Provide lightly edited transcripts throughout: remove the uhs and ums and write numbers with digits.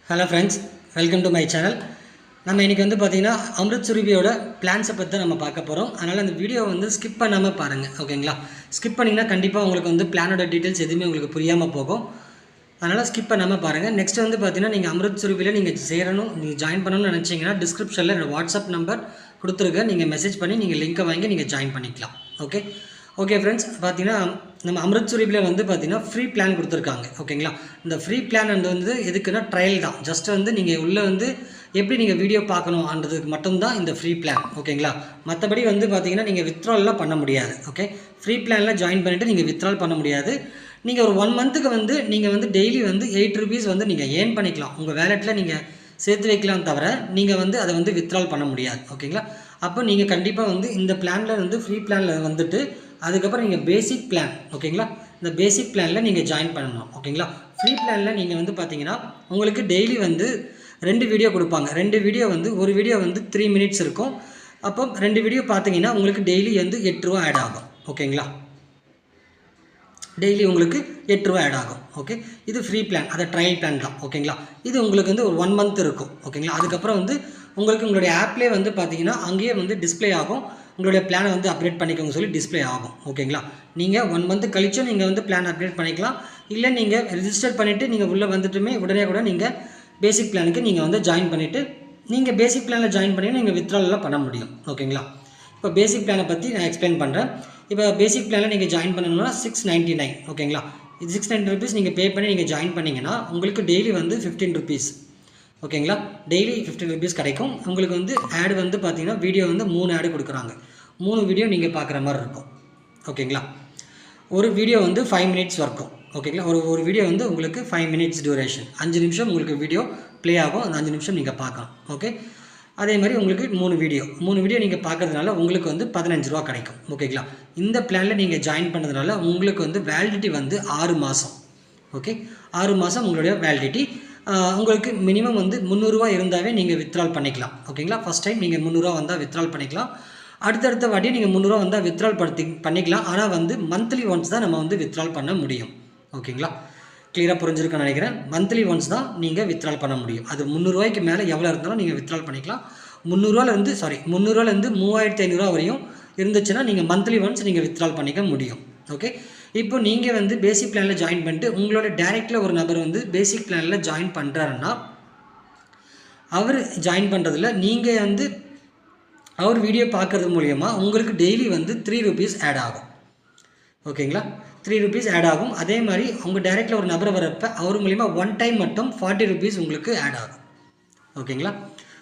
Hello friends, welcome to my channel. நம்ம இன்றைக்கி வந்து பார்த்திங்கன்னா அமிர்த் சுரபியோட பிளான்ஸை பற்றி தான் நம்ம பார்க்க போகிறோம். அதனால் அந்த வீடியோ வந்து ஸ்கிப் பண்ணாமல் பாருங்கள், ஓகேங்களா? ஸ்கிப் பண்ணிங்கன்னா கண்டிப்பாக உங்களுக்கு வந்து பிளானோட டீட்டெயில்ஸ் எதுவுமே உங்களுக்கு புரியாமல் போகும். அதனால் ஸ்கிப் பண்ணாமல் பாருங்கள். நெக்ஸ்ட் வந்து பார்த்திங்கன்னா நீங்கள் அமிர்த் சுரபியில் நீங்கள் சேரணும், நீங்கள் ஜாயின் பண்ணணும்னு நினச்சிங்கன்னா டிஸ்கிரிப்ஷனில் என்னோடய வாட்ஸ்அப் நம்பர் கொடுத்துருக்கேன். நீங்கள் மெசேஜ் பண்ணி நீங்கள் லிங்க்கை வாங்கி நீங்கள் ஜாயின் பண்ணிக்கலாம். ஓகே ஃப்ரெண்ட்ஸ், பார்த்தீங்கன்னா நம்ம அமிர்த் சுரபியில் வந்து பார்த்திங்கன்னா ஃப்ரீ பிளான் கொடுத்துருக்காங்க, ஓகேங்களா? இந்த ஃப்ரீ பிளான் வந்து எதுக்குன்னா ட்ரையல் தான். ஜஸ்ட் வந்து நீங்கள் உள்ளே வந்து எப்படி நீங்கள் வீடியோ பார்க்கணுன்றதுக்கு மட்டும்தான் இந்த ஃப்ரீ பிளான், ஓகேங்களா? மற்றபடி வந்து பார்த்திங்கன்னா நீங்கள் வித்ட்ரால்லாம் பண்ண முடியாது. ஓகே, ஃப்ரீ பிளானில் ஜாயின் பண்ணிவிட்டு நீங்கள் வித்ட்ரால் பண்ண முடியாது. நீங்கள் ஒரு 1 மந்த்துக்கு வந்து நீங்கள் வந்து டெய்லி வந்து 8 ருபீஸ் வந்து நீங்கள் ஏர்ன் பண்ணிக்கலாம். உங்கள் வேலெட்டில் நீங்கள் சேர்த்து வைக்கலாம், தவிர நீங்கள் வந்து அதை வந்து வித்ட்ரால் பண்ண முடியாது, ஓகேங்களா? அப்போ நீங்கள் கண்டிப்பாக வந்து இந்த பிளானில் வந்து ஃப்ரீ பிளானில் வந்துட்டு அதுக்கப்புறம் நீங்கள் பேசிக் பிளான், ஓகேங்களா? இந்த பேசிக் பிளானில் நீங்கள் ஜாயின் பண்ணணும், ஓகேங்களா? ஃப்ரீ பிளானில் நீங்கள் வந்து பார்த்தீங்கன்னா உங்களுக்கு டெய்லி வந்து 2 வீடியோ கொடுப்பாங்க. 2 வீடியோ வந்து ஒரு வீடியோ வந்து 3 மினிட்ஸ் இருக்கும். அப்போ 2 வீடியோ பார்த்தீங்கன்னா உங்களுக்கு டெய்லி வந்து 8 ரூபா ஆட் ஆகும், ஓகேங்களா? டெய்லி உங்களுக்கு 8 ரூபா ஆட் ஆகும். ஓகே, இது ஃப்ரீ பிளான், அதை ட்ரையல் பிளான் தான், ஓகேங்களா? இது உங்களுக்கு வந்து ஒரு 1 மந்த் இருக்கும், ஓகேங்களா? அதுக்கப்புறம் வந்து உங்களுக்கு உங்களுடைய ஆப்லேயே வந்து பார்த்தீங்கன்னா அங்கேயே வந்து டிஸ்பிளே ஆகும். உங்களுடைய பிளானை வந்து அப்டேட் பண்ணிக்கோங்க சொல்லி டிஸ்பிளே ஆகும், ஓகேங்களா? நீங்கள் 1 மந்த் கழிச்சும் நீங்கள் வந்து பிளான் அப்டேட் பண்ணிக்கலாம். இல்லை நீங்கள் ரிஜிஸ்டர் பண்ணிவிட்டு நீங்கள் உள்ளே வந்துட்டுமே உடனே கூட நீங்கள் பேசிக் பிளானுக்கு நீங்கள் வந்து ஜாயின் பண்ணிவிட்டு நீங்கள் பேசிக் பிளானில் ஜாயின் பண்ணி நீங்கள் வித்ட்ரால்லாம் பண்ண முடியும், ஓகேங்களா? இப்போ பேசிக் பிளானை பற்றி நான் எக்ஸ்பிளைன் பண்ணுறேன். இப்போ பேசிக் பிளானில் நீங்கள் ஜாயின் பண்ணணும்னா 699, ஓகேங்களா? இது 690 ருபீஸ் நீங்கள் பே பண்ணி நீங்கள் ஜாயின் பண்ணிங்கன்னா உங்களுக்கு டெய்லி வந்து 15 ருபீஸ், ஓகேங்களா? டெய்லி 15 ருபீஸ் கிடைக்கும். உங்களுக்கு வந்து ஆடு வந்து பார்த்தீங்கன்னா வீடியோ வந்து 3 ஆடு கொடுக்குறாங்க. 3 வீடியோ நீங்கள் பார்க்குற மாதிரி இருக்கும், ஓகேங்களா? ஒரு வீடியோ வந்து 5 மினிட்ஸ் இருக்கும், ஓகேங்களா? ஒரு வீடியோ வந்து உங்களுக்கு 5 மினிட்ஸ் டியூரேஷன், 5 நிமிஷம் உங்களுக்கு வீடியோ ப்ளே ஆகும். அந்த 5 நிமிஷம் நீங்கள் பார்க்கலாம், ஓகே? அதே மாதிரி உங்களுக்கு 3 வீடியோ நீங்கள் பார்க்கறதுனால உங்களுக்கு வந்து 15 ரூபா கிடைக்கும், ஓகேங்களா? இந்த பிளானில் நீங்கள் ஜாயின் பண்ணதுனால உங்களுக்கு வந்து வேலிடிட்டி வந்து 6 மாதம், ஓகே? 6 மாதம் உங்களுடைய வேலிடிட்டி. உங்களுக்கு மினிமம் வந்து 300 ரூபா இருந்தாவே நீங்கள் வித்ட்ரால் பண்ணிக்கலாம், ஓகேங்களா? ஃபஸ்ட் டைம் நீங்கள் 300 ரூபா வந்தால் வித்ட்ரால் பண்ணிக்கலாம். அடுத்தடுத்த வாட்டி நீங்கள் 300 ரூபா வந்தால் வித்ட்ரால் பண்ணிக்கலாம். ஆனால் வந்து மந்த்லி ஒன்ஸ் தான் நம்ம வந்து வித்ட்ரால் பண்ண முடியும், ஓகேங்களா? கிளியராக புரிஞ்சிருக்குன்னு நினைக்கிறேன். மந்த்லி ஒன்ஸ் தான் நீங்கள் வித்ட்ரால் பண்ண முடியும். அது 300 ரூபாய்க்கு மேலே எவ்வளோ இருந்தாலும் நீங்கள் வித்ட்ரால் பண்ணிக்கலாம். 300 ரூபாலேருந்து 3500 வரையும் இருந்துச்சுன்னா நீங்கள் மந்த்லி ஒன்ஸ் நீங்கள் வித்ட்ரால் பண்ணிக்க முடியும், ஓகே? இப்போ நீங்கள் வந்து பேசிக் பிளானில் ஜாயின் பண்ணிட்டு உங்களோட டைரெக்டில் ஒரு நபர் வந்து பேசிக் பிளானில் ஜாயின் பண்ணுறாருன்னா அவர் ஜாயின் பண்ணுறதுல நீங்கள் வந்து அவர் வீடியோ பார்க்குறது மூலயமா உங்களுக்கு டெய்லி வந்து 3 ருபீஸ் ஆட் ஆகும், ஓகேங்களா? 3 ருபீஸ் ஆட் ஆகும். அதே மாதிரி உங்கள் டைரெக்டில் ஒரு நபர் வரப்போ அவர் மூலிமா 1 டைம் மட்டும் 40 ருபீஸ் உங்களுக்கு ஆட் ஆகும், ஓகேங்களா?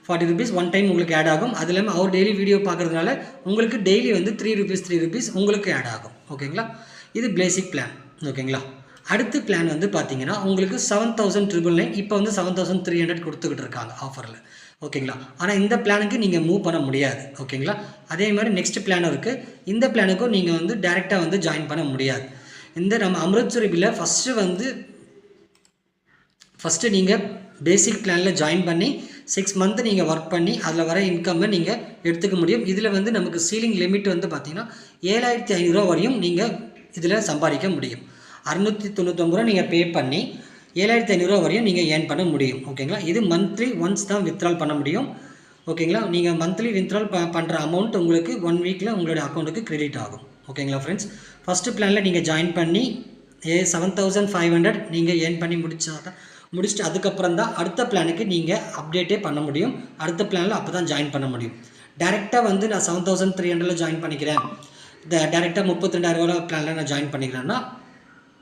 40 ருபீஸ் 1 டைம் உங்களுக்கு ஆட் ஆகும். அது இல்லாமல் அவர் டெய்லி வீடியோ பார்க்குறதுனால உங்களுக்கு டெய்லி வந்து 3 ருபீஸ் உங்களுக்கு ஆட் ஆகும், ஓகேங்களா? இது பேசிக் பிளான், ஓகேங்களா? அடுத்த பிளான் வந்து பார்த்தீங்கன்னா உங்களுக்கு 7,999, இப்போ வந்து 7,300 கொடுத்துக்கிட்டு இருக்காங்க ஆஃபரில், ஓகேங்களா? ஆனால் இந்த பிளானுக்கு நீங்கள் மூவ் பண்ண முடியாது, ஓகேங்களா? அதே மாதிரி நெக்ஸ்ட் பிளானும் இருக்குது. இந்த பிளானுக்கும் நீங்கள் வந்து டைரெக்டாக வந்து ஜாயின் பண்ண முடியாது. இந்த நம்ம அமிர்த் சுரபியில் ஃபஸ்ட்டு நீங்கள் பேசிக் பிளானில் ஜாயின் பண்ணி 6 மந்த்து நீங்கள் ஒர்க் பண்ணி அதில் வர இன்கம்மை நீங்கள் எடுத்துக்க முடியும். இதில் வந்து நமக்கு சீலிங் லிமிட் வந்து பார்த்திங்கன்னா 7,500 ரூபா வரையும் நீங்கள் இதில் சம்பாதிக்க முடியும். 699 ரூபா நீங்கள் பே பண்ணி 7,500 ரூபா வரையும் நீங்கள் ஏர்ன் பண்ண முடியும், ஓகேங்களா? இது மந்த்லி ஒன்ஸ் தான் வித்ட்ரால் பண்ண முடியும், ஓகேங்களா? நீங்கள் மந்த்லி வித்ட்ரால் பண்ணுற அமௌண்ட் உங்களுக்கு 1 வீக்கில் உங்களுடைய அக்கௌண்ட்டுக்கு கிரெடிட் ஆகும், ஓகேங்களா ஃப்ரெண்ட்ஸ்? ஃபஸ்ட்டு பிளானில் நீங்கள் ஜாயின் பண்ணி 7,500 நீங்கள் ஏர்ன் பண்ணி முடிச்சுட்டு அதுக்கப்புறம் தான் அடுத்த பிளானுக்கு நீங்கள் அப்டேட்டே பண்ண முடியும். அடுத்த பிளானில் அப்போ தான் ஜாயின் பண்ண முடியும். டேரெக்டாக வந்து நான் 7,300 ஜாயின் பண்ணிக்கிறேன், டேரெக்டாக 32,000 பிளானில் நான் ஜாயின் பண்ணிக்கிறேன்னா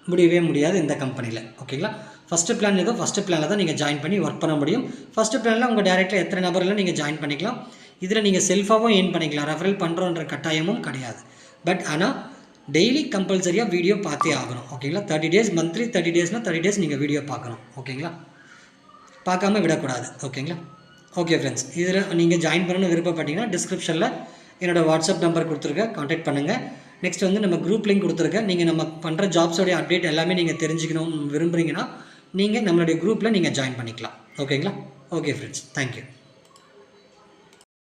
முடியவே முடியாது இந்த கம்பெனியில், ஓகேங்களா? ஃபஸ்ட்டு பிளான் ஏதோ ஃபஸ்ட்டு பிளானில் தான் நீங்கள் ஜாயின் பண்ணி ஒர்க் பண்ண முடியும். ஃபஸ்ட்டு பிளானில் உங்கள் டேரெக்டில் எத்தனை நபரில் நீங்கள் ஜாயின் பண்ணிக்கலாம். இதில் நீங்கள் செல்ஃபாகவும் ஏர்ன் பண்ணிக்கலாம், ரெஃபரல் பண்ணுறோன்ற கட்டாயமும் கிடையாது. பட் ஆனால் டெய்லி கம்பல்சரியாக வீடியோ பார்த்தே ஆகணும், ஓகேங்களா? 30 டேஸ் மந்த்லி 30 டேஸ்னால் 30 டேஸ் நீங்கள் வீடியோ பார்க்கணும், ஓகேங்களா? பார்க்காம விடக்கூடாது, ஓகேங்களா? ஓகே ஃப்ரெண்ட்ஸ், இதில் நீங்கள் ஜாயின் பண்ணணும்னு விருப்பப்பட்டீங்கன்னா டிஸ்கிரிப்ஷனில் என்னோடய வாட்ஸ்அப் நம்பர் கொடுத்துருக்கேன், கான்டாக்ட் பண்ணுங்கள். நெக்ஸ்ட் வந்து நம்ம குரூப் லிங்க் கொடுத்துருக்கேன். நீங்கள் நம்ம பண்ணுற ஜாப்ஸோடைய அப்டேட் எல்லாமே நீங்கள் தெரிஞ்சுக்கணும்னு விரும்புகிறீங்கன்னா நீங்கள் நம்மளுடைய குரூப்பில் நீங்கள் ஜாயின் பண்ணிக்கலாம், ஓகேங்களா? Okay friends, thank you.